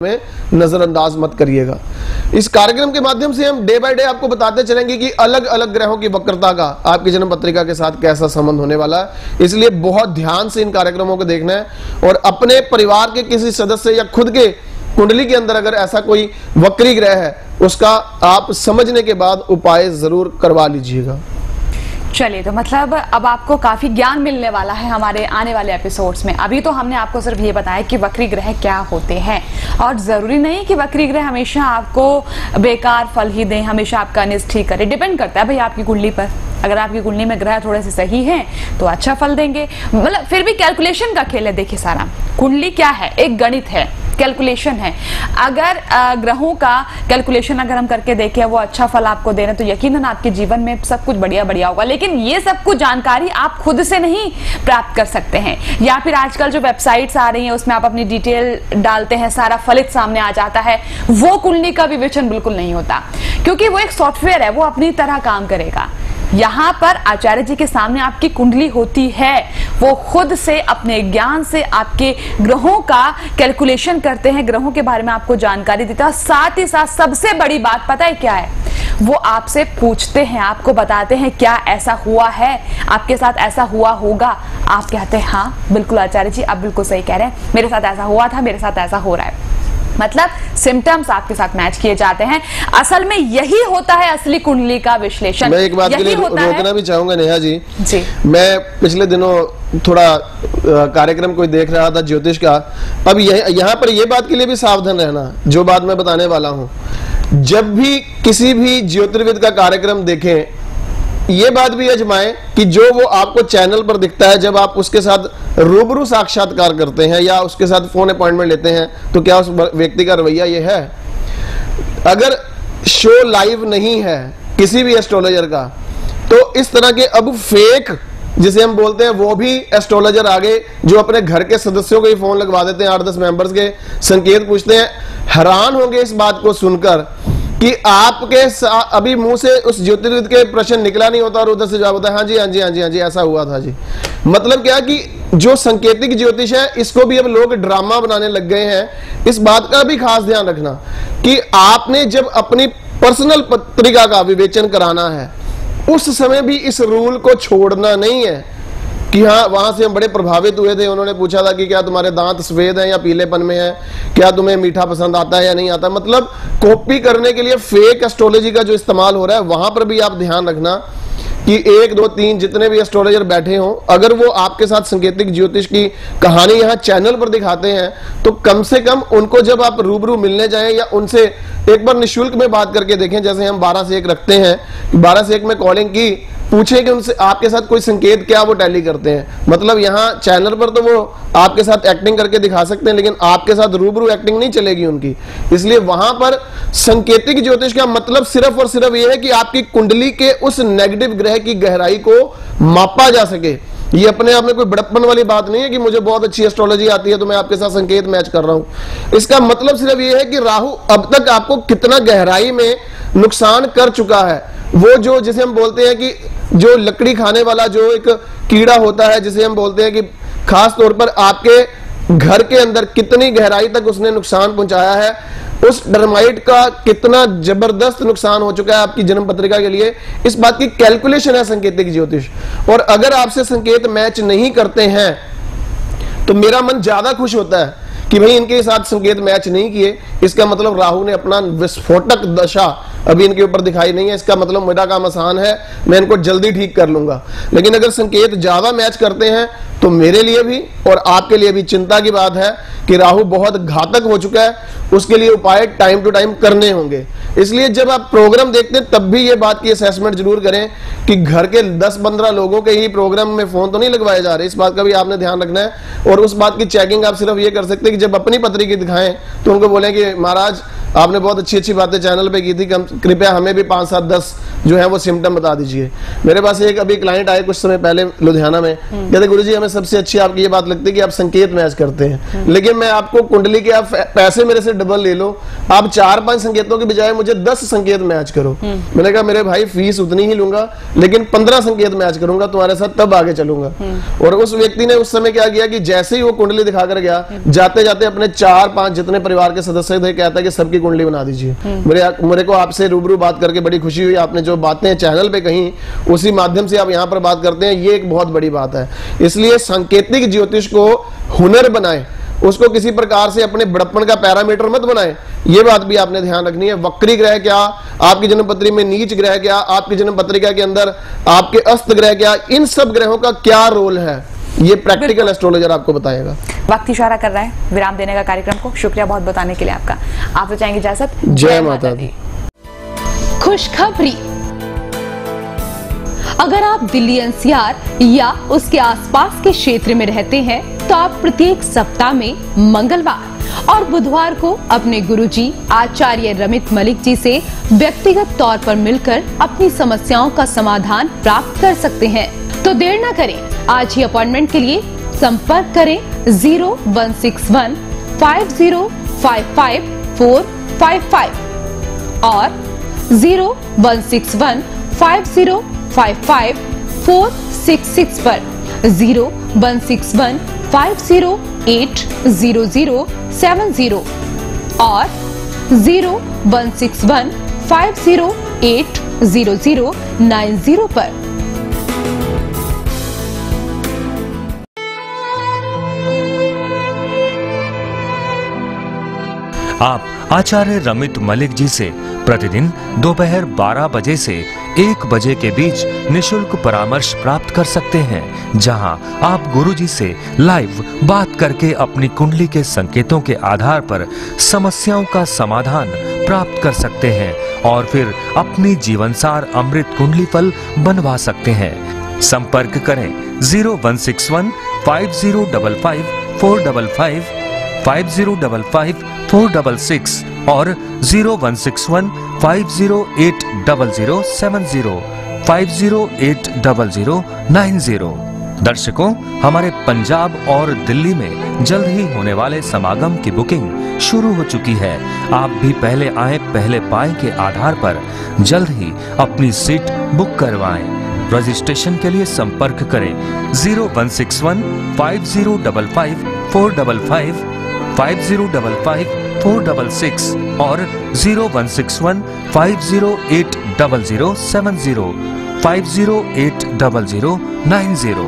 में नजरअंदाज मत करिएगा। इस कार्यक्रम के माध्यम से हम डे बाय डे आपको बताते चलेंगे कि अलग अलग ग्रहों की वक्रता का आपकी जन्म पत्रिका के साथ कैसा संबंध होने वाला है। इसलिए बहुत ध्यान से इन कार्यक्रमों को देखना है और अपने परिवार के किसी सदस्य या खुद के कुंडली के अंदर अगर ऐसा कोई वक्री ग्रह है उसका आप समझने के बाद उपाय जरूर करवा लीजिएगा। चलिए, तो मतलब अब आपको काफी ज्ञान मिलने वाला है हमारे आने वाले एपिसोड्स में। अभी तो हमने आपको सिर्फ ये बताया कि वक्री ग्रह क्या होते हैं, और जरूरी नहीं कि वक्री ग्रह हमेशा आपको बेकार फल ही दें, हमेशा आपका अनिष्ट ही करे। डिपेंड करता है भाई आपकी कुंडली पर। अगर आपकी कुंडली में ग्रह थोड़े से सही हैं तो अच्छा फल देंगे। मतलब फिर भी कैलकुलेशन का खेल है। देखिए, सारा कुंडली क्या है, एक गणित है, कैलकुलेशन है। अगर ग्रहों का कैलकुलेशन अगर हम करके देखें वो अच्छा फल आपको दे रहे तो यकीनन आपके जीवन में सब कुछ बढ़िया बढ़िया होगा। लेकिन ये सब कुछ जानकारी आप खुद से नहीं प्राप्त कर सकते हैं, या फिर आजकल जो वेबसाइट्स आ रही हैं उसमें आप अपनी डिटेल डालते हैं, सारा फलित सामने आ जाता है। वो कुंडली का विवेचन बिल्कुल नहीं होता, क्योंकि वो एक सॉफ्टवेयर है, वो अपनी तरह काम करेगा। यहाँ पर आचार्य जी के सामने आपकी कुंडली होती है, वो खुद से अपने ज्ञान से आपके ग्रहों का कैलकुलेशन करते हैं, ग्रहों के बारे में आपको जानकारी देता है। साथ ही साथ सबसे बड़ी बात पता है क्या है, वो आपसे पूछते हैं, आपको बताते हैं क्या ऐसा हुआ है, आपके साथ ऐसा हुआ होगा। आप कहते हैं हाँ बिल्कुल आचार्य जी आप बिल्कुल सही कह रहे हैं, मेरे साथ ऐसा हुआ था, मेरे साथ ऐसा हो रहा है। मतलब सिम्टम्स आपके साथ मैच किए जाते हैं। असल में यही होता है असली कुंडली का विश्लेषण। मैं एक बात के लिए रोकना भी चाहूंगा नेहा जी। मैं पिछले दिनों थोड़ा कार्यक्रम कोई देख रहा था ज्योतिष का। अब यहाँ पर ये बात के लिए भी सावधान रहना, जो बात मैं बताने वाला हूँ, जब भी किसी भी ज्योतिर्विद का कार्यक्रम देखें ये बात भी आजमाएं कि जो वो आपको चैनल पर दिखता है, जब आप उसके साथ रूबरू साक्षात्कार करते हैं या उसके साथ फोन अपॉइंटमेंट लेते हैं तो क्या उस व्यक्ति का रवैया ये है। अगर शो लाइव नहीं है किसी भी एस्ट्रोलॉजर का तो इस तरह के अब फेक जिसे हम बोलते हैं वो भी एस्ट्रोलॉजर आगे जो अपने घर के सदस्यों को ही फोन लगवा देते हैं, 8-10 मेंबर्स के संकेत पूछते हैं। हैरान होंगे इस बात को सुनकर कि आपके अभी मुंह से उस ज्योतिर्विद के प्रश्न निकला नहीं होता और उधर से जवाब होता है हाँ जी हाँ जी हाँ जी हाँ जी ऐसा हुआ था जी। मतलब क्या कि जो संकेतिक ज्योतिष है इसको भी अब लोग ड्रामा बनाने लग गए हैं। इस बात का भी खास ध्यान रखना कि आपने जब अपनी पर्सनल पत्रिका का विवेचन कराना है उस समय भी इस रूल को छोड़ना नहीं है कि हाँ वहां से हम बड़े प्रभावित हुए थे, उन्होंने पूछा था कि क्या तुम्हारे दांत सफेद हैं या पीलेपन में है, क्या तुम्हें मीठा पसंद आता है या नहीं आता। मतलब कॉपी करने के लिए फेक एस्ट्रोलॉजी का जो इस्तेमाल हो रहा है वहां पर भी आप ध्यान रखना कि 1, 2, 3 जितने भी एस्ट्रोलॉजर बैठे हों, अगर वो आपके साथ सांकेतिक ज्योतिष की कहानी यहाँ चैनल पर दिखाते हैं तो कम से कम उनको जब आप रूबरू मिलने जाएं या उनसे एक बार निःशुल्क में बात करके देखें। जैसे हम 12 से 1 रखते हैं, 12 से 1 में कॉलिंग की, पूछें कि उनसे आपके साथ कोई संकेत क्या वो टैली करते हैं। मतलब यहाँ चैनल पर तो वो आपके साथ एक्टिंग करके दिखा सकते हैं लेकिन आपके साथ रूबरू एक्टिंग नहीं चलेगी उनकी। इसलिए वहां पर संकेतिक ज्योतिष का मतलब सिर्फ और सिर्फ ये है कि आपकी कुंडली के उस नेगेटिव ग्रह की गहराई को मापा जा सके। ये अपने आप में कोई बड़प्पन वाली बात नहीं है कि मुझे बहुत अच्छी एस्ट्रोलॉजी आती है तो मैं आपके साथ संकेत मैच कर रहा हूं। इसका मतलब सिर्फ ये है कि राहु अब तक आपको कितना गहराई में नुकसान कर चुका है। वो जो जिसे हम बोलते हैं कि जो लकड़ी खाने वाला जो एक कीड़ा होता है जिसे हम बोलते हैं कि खास तौर पर आपके घर के अंदर कितनी गहराई तक उसने नुकसान पहुंचाया है, उस टर्माइट का कितना जबरदस्त नुकसान हो चुका है आपकी जन्म पत्रिका के लिए, इस बात की कैलकुलेशन है सांकेतिक ज्योतिष। और अगर आपसे संकेत मैच नहीं करते हैं तो मेरा मन ज्यादा खुश होता है कि भाई इनके साथ संकेत मैच नहीं किए, इसका मतलब राहु ने अपना विस्फोटक दशा अभी इनके ऊपर दिखाई नहीं है। इसका मतलब मेरा काम आसान है, मैं इनको जल्दी ठीक कर लूंगा। लेकिन अगर संकेत ज्यादा मैच करते हैं तो मेरे लिए भी और आपके लिए भी चिंता की बात है कि राहु बहुत घातक हो चुका है, उसके लिए उपाय टाइम टू टाइम करने होंगे। इसलिए जब आप प्रोग्राम देखते हैं तब भी ये बात की असेसमेंट जरूर करें कि घर के 10-15 लोगों के ही प्रोग्राम में फोन तो नहीं लगवाए जा रहे, इस बात का भी आपने ध्यान रखना है। और उस बात की चेकिंग आप सिर्फ ये कर सकते हैं कि जब अपनी पत्रिका दिखाएं तो उनको बोलें कि महाराज आपने बहुत अच्छी अच्छी बातें चैनल पे की थी, कृपया हमें भी 5, 7, 10 जो है वो सिम्टम बता दीजिए। मेरे पास एक अभी क्लाइंट आए कुछ समय पहले लुधियाना में, कहते गुरुजी हमें सबसे अच्छी आपकी ये बात लगती है कि आप संकेत मैच करते हैं, लेकिन मैं आपको कुंडली के आप पैसे मेरे से डबल ले लो, आप 4-5 संकेतों के बजाय मुझे 10 संकेत मैच करो। मैंने कहा मेरे भाई फीस उतनी ही लूंगा, लेकिन 15 संकेत मैच करूंगा तुम्हारे साथ, तब आगे चलूंगा। और उस व्यक्ति ने उस समय क्या किया कि जैसे ही वो कुंडली दिखाकर गया, जाते जाते अपने 4-5 जितने परिवार के सदस्य थे, कहता है कि सबकी कुंडली बना दीजिए। मेरे को आपसे रूबरू बात करके बड़ी खुशी हुई। आपने जो बातें चैनल पे कही उसी माध्यम से आप यहाँ पर बात करते हैं, ये एक बहुत बड़ी बात है। इसलिए सांकेतिक ज्योतिष को हुनर बनाएं, उसको किसी प्रकार से अपने बड़प्पन का पैरामीटर मत बनाएं। ये बात भी आपने ध्यान रखनी है। वक्री ग्रह क्या, आपकी जन्म पत्री में नीच ग्रह क्या, आपकी जन्म पत्रिका के अंदर आपके अस्त ग्रह क्या, इन सब ग्रहों का क्या रोल है, ये प्रैक्टिकल एस्ट्रोलॉजर आपको बताएगा। वक्त इशारा कर रहा है विराम देने का कार्यक्रम को। शुक्रिया बहुत बताने के लिए आपका। आप तो चाहेंगे इजाजत। जय माता दी। खुशखबरी, अगर आप दिल्ली एनसीआर या उसके आसपास के क्षेत्र में रहते हैं तो आप प्रत्येक सप्ताह में मंगलवार और बुधवार को अपने गुरुजी आचार्य रमित मलिक जी से व्यक्तिगत तौर पर मिलकर अपनी समस्याओं का समाधान प्राप्त कर सकते हैं। तो देर न करें, आज ही अपॉइंटमेंट के लिए संपर्क करें 0161 5055 455 और 0161 5055 466 पर 0161 508 0070 और 0161 508 0090 पर। आप आचार्य रमित मलिक जी से प्रतिदिन दोपहर 12 बजे से 1 बजे के बीच निशुल्क परामर्श प्राप्त कर सकते हैं, जहां आप गुरुजी से लाइव बात करके अपनी कुंडली के संकेतों के आधार पर समस्याओं का समाधान प्राप्त कर सकते हैं और फिर अपनी जीवनसार अमृत कुंडली फल बनवा सकते हैं। संपर्क करें 0161 5055 455 5055 466 और 0161 508 0070 508 0090। दर्शकों, हमारे पंजाब और दिल्ली में जल्द ही होने वाले समागम की बुकिंग शुरू हो चुकी है। आप भी पहले आए पहले पाए के आधार पर जल्द ही अपनी सीट बुक करवाएं। रजिस्ट्रेशन के लिए संपर्क करें 0161 5055 455 5055 466 और 0161 508 0070 508 0090।